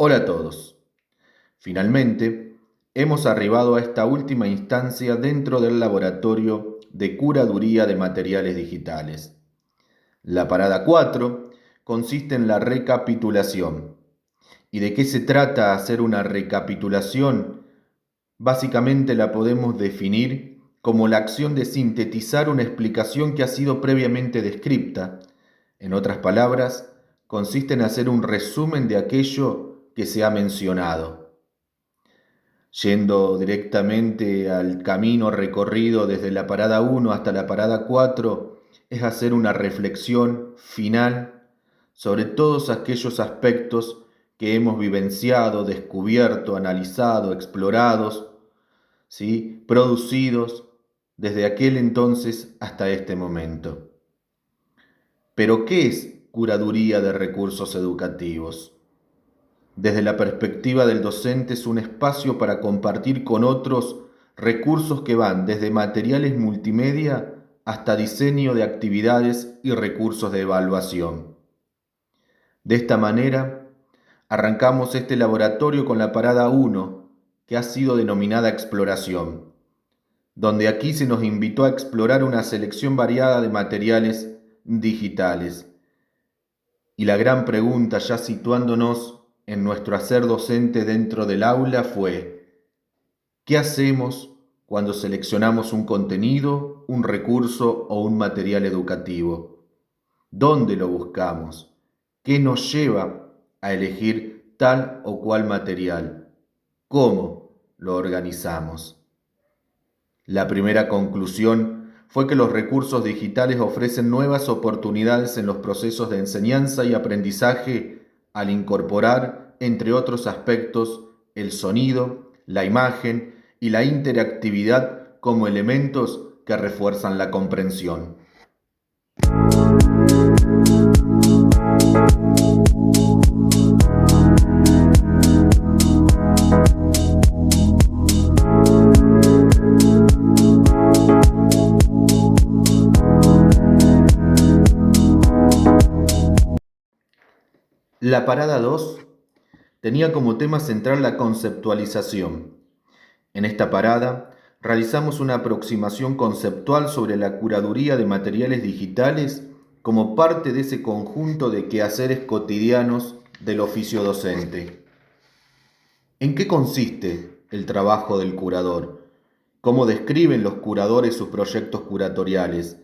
Hola a todos. Finalmente, hemos arribado a esta última instancia dentro del laboratorio de curaduría de materiales digitales. La parada 4 consiste en la recapitulación. ¿Y de qué se trata hacer una recapitulación? Básicamente la podemos definir como la acción de sintetizar una explicación que ha sido previamente descripta. En otras palabras, consiste en hacer un resumen de aquello que se ha mencionado. Yendo directamente al camino recorrido desde la parada 1 hasta la parada 4, es hacer una reflexión final sobre todos aquellos aspectos que hemos vivenciado, descubierto, analizado, explorados, ¿sí? Producidos desde aquel entonces hasta este momento. Pero, ¿qué es curaduría de recursos educativos? Desde la perspectiva del docente es un espacio para compartir con otros recursos que van desde materiales multimedia hasta diseño de actividades y recursos de evaluación. De esta manera, arrancamos este laboratorio con la parada 1, que ha sido denominada exploración, donde aquí se nos invitó a explorar una selección variada de materiales digitales. Y la gran pregunta, ya situándonos en nuestro hacer docente dentro del aula, fue: ¿qué hacemos cuando seleccionamos un contenido, un recurso o un material educativo? ¿Dónde lo buscamos? ¿Qué nos lleva a elegir tal o cual material? ¿Cómo lo organizamos? La primera conclusión fue que los recursos digitales ofrecen nuevas oportunidades en los procesos de enseñanza y aprendizaje al incorporar, entre otros aspectos, el sonido, la imagen y la interactividad como elementos que refuerzan la comprensión. La parada 2 tenía como tema central la conceptualización. En esta parada realizamos una aproximación conceptual sobre la curaduría de materiales digitales como parte de ese conjunto de quehaceres cotidianos del oficio docente. ¿En qué consiste el trabajo del curador? ¿Cómo describen los curadores sus proyectos curatoriales?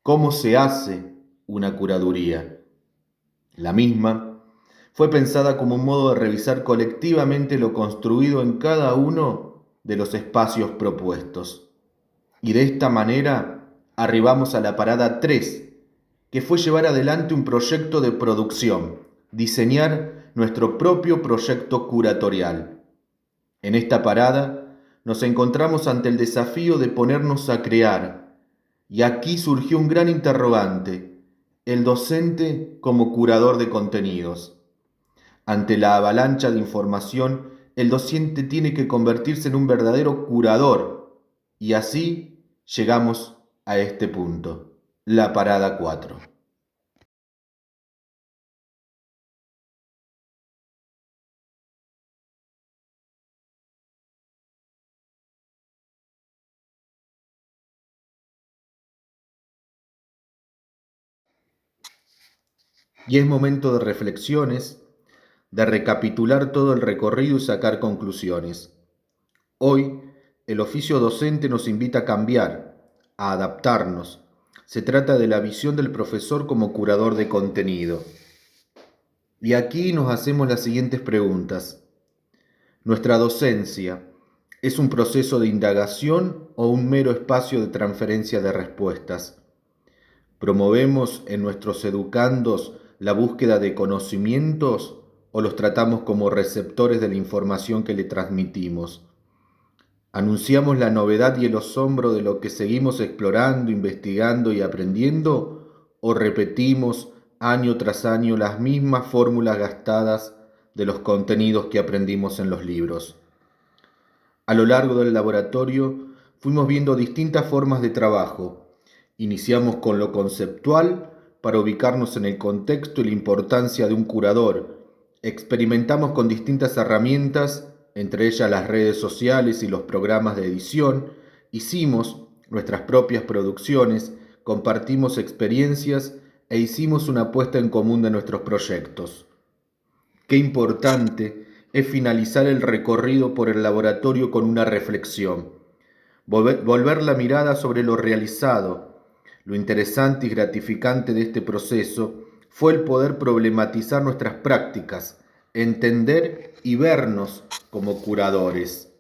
¿Cómo se hace una curaduría? La misma fue pensada como un modo de revisar colectivamente lo construido en cada uno de los espacios propuestos. Y de esta manera arribamos a la parada 3, que fue llevar adelante un proyecto de producción, diseñar nuestro propio proyecto curatorial. En esta parada nos encontramos ante el desafío de ponernos a crear, y aquí surgió un gran interrogante: el docente como curador de contenidos. Ante la avalancha de información, el docente tiene que convertirse en un verdadero curador, y así llegamos a este punto, la parada 4. Y es momento de reflexiones, de recapitular todo el recorrido y sacar conclusiones. Hoy, el oficio docente nos invita a cambiar, a adaptarnos. Se trata de la visión del profesor como curador de contenido. Y aquí nos hacemos las siguientes preguntas. ¿Nuestra docencia es un proceso de indagación o un mero espacio de transferencia de respuestas? ¿Promovemos en nuestros educandos la búsqueda de conocimientos o los tratamos como receptores de la información que le transmitimos? ¿Anunciamos la novedad y el asombro de lo que seguimos explorando, investigando y aprendiendo? ¿O repetimos año tras año las mismas fórmulas gastadas de los contenidos que aprendimos en los libros? A lo largo del laboratorio fuimos viendo distintas formas de trabajo. Iniciamos con lo conceptual para ubicarnos en el contexto y la importancia de un curador, experimentamos con distintas herramientas, entre ellas las redes sociales y los programas de edición, hicimos nuestras propias producciones, compartimos experiencias e hicimos una puesta en común de nuestros proyectos. Qué importante es finalizar el recorrido por el laboratorio con una reflexión, volver la mirada sobre lo realizado. Lo interesante y gratificante de este proceso fue el poder problematizar nuestras prácticas, entender y vernos como curadores.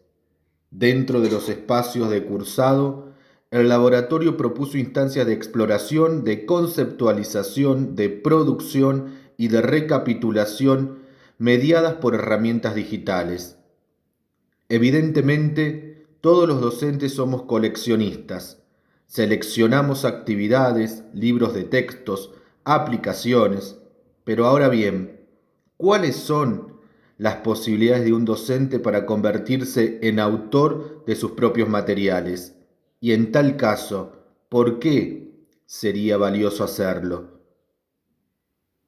Dentro de los espacios de cursado, el laboratorio propuso instancias de exploración, de conceptualización, de producción y de recapitulación mediadas por herramientas digitales. Evidentemente, todos los docentes somos coleccionistas. Seleccionamos actividades, libros de textos, aplicaciones. Pero ahora bien, ¿cuáles son las posibilidades de un docente para convertirse en autor de sus propios materiales? Y en tal caso, ¿por qué sería valioso hacerlo?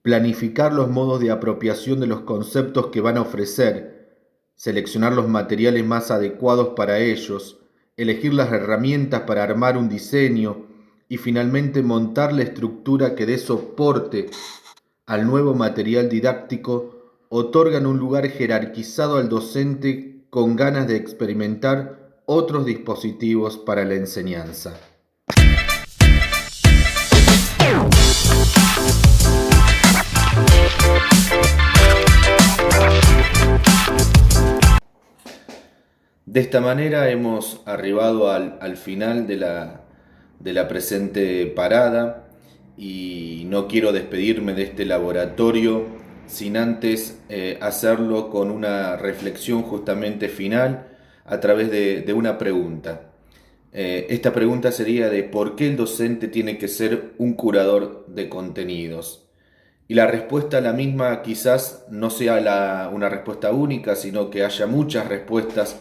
Planificar los modos de apropiación de los conceptos que van a ofrecer, seleccionar los materiales más adecuados para ellos, elegir las herramientas para armar un diseño y finalmente montar la estructura que dé soporte al nuevo material didáctico, otorgan un lugar jerarquizado al docente con ganas de experimentar otros dispositivos para la enseñanza. De esta manera hemos arribado al final de la presente parada y no quiero despedirme de este laboratorio sin antes hacerlo con una reflexión justamente final a través de una pregunta. Esta pregunta sería de ¿por qué el docente tiene que ser un curador de contenidos? Y la respuesta a la misma quizás no sea una respuesta única, sino que haya muchas respuestas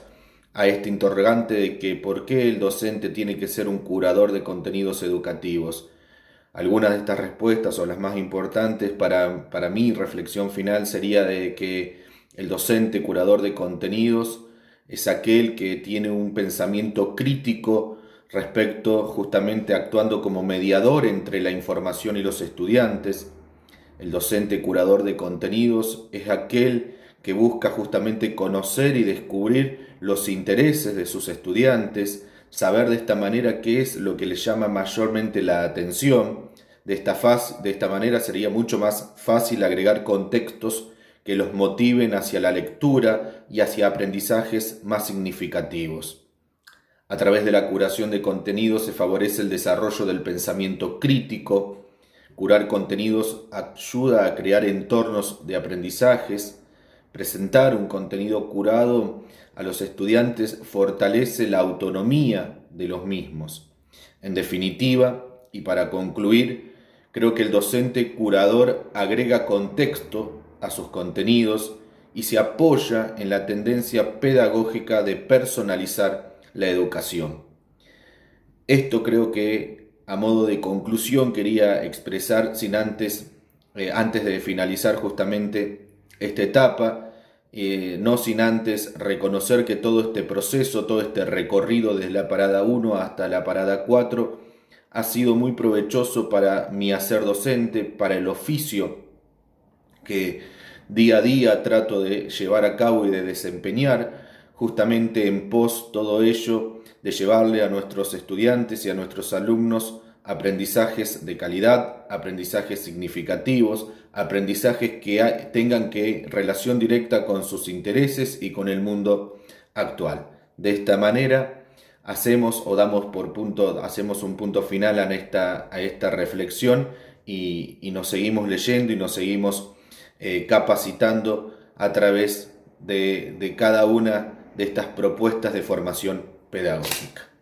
a este interrogante de que por qué el docente tiene que ser un curador de contenidos educativos. Algunas de estas respuestas, o las más importantes para mi reflexión final, sería de que el docente curador de contenidos es aquel que tiene un pensamiento crítico respecto, justamente actuando como mediador entre la información y los estudiantes. El docente curador de contenidos es aquel que busca justamente conocer y descubrir los intereses de sus estudiantes, saber de esta manera qué es lo que les llama mayormente la atención. De esta manera sería mucho más fácil agregar contextos que los motiven hacia la lectura y hacia aprendizajes más significativos. A través de la curación de contenidos se favorece el desarrollo del pensamiento crítico. Curar contenidos ayuda a crear entornos de aprendizajes. Presentar un contenido curado a los estudiantes fortalece la autonomía de los mismos. En definitiva, y para concluir, creo que el docente curador agrega contexto a sus contenidos y se apoya en la tendencia pedagógica de personalizar la educación. Esto creo que a modo de conclusión quería expresar sin antes de finalizar justamente esta etapa, no sin antes reconocer que todo este proceso, todo este recorrido desde la parada 1 hasta la parada 4 ha sido muy provechoso para mi hacer docente, para el oficio que día a día trato de llevar a cabo y de desempeñar, justamente en pos todo ello de llevarle a nuestros estudiantes y a nuestros alumnos aprendizajes de calidad, aprendizajes significativos, aprendizajes que tengan relación directa con sus intereses y con el mundo actual. De esta manera hacemos un punto final a esta reflexión y nos seguimos leyendo y nos seguimos capacitando a través de cada una de estas propuestas de formación pedagógica.